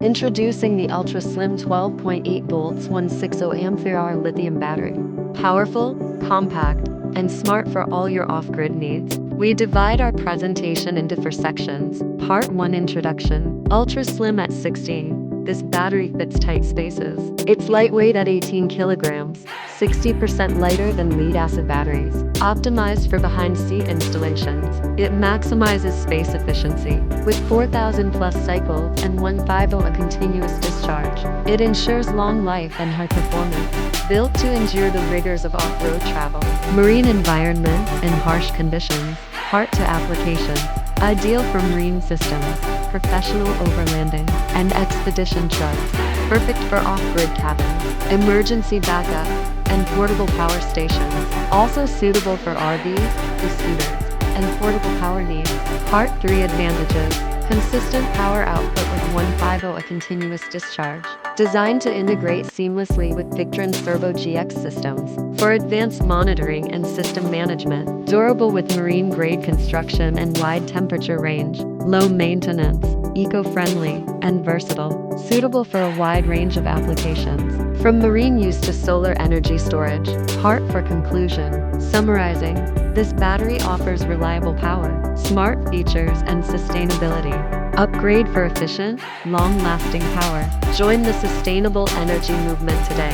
Introducing the ultra-slim 12.8 volts 160Ah lithium battery. Powerful, compact, and smart for all your off-grid needs. We divide our presentation into 4 sections. Part 1, Introduction. Ultra-slim at 16. This battery fits tight spaces. It's lightweight at 18 kilograms, 60% lighter than lead-acid batteries. Optimized for behind-seat installations, it maximizes space efficiency. With 4,000 plus cycles and 150 continuous discharge, it ensures long life and high performance. Built to endure the rigors of off-road travel, marine environment, and harsh conditions. Part 2, Application. Ideal for marine systems, professional overlanding, and expedition trucks. Perfect for off-grid cabins, emergency backup, and portable power stations. Also suitable for RVs, e-scooters, and portable power needs. Part 3, Advantages. Consistent power output with 150 continuous discharge. Designed to integrate seamlessly with Victron Cerbo GX systems for advanced monitoring and system management. Durable with marine-grade construction and wide temperature range. Low maintenance, eco-friendly, and versatile. Suitable for a wide range of applications, from marine use to solar energy storage. Part 4, Conclusion. Summarizing, this battery offers reliable power, smart features, and sustainability. Upgrade for efficient, long-lasting power. Join the sustainable energy movement today.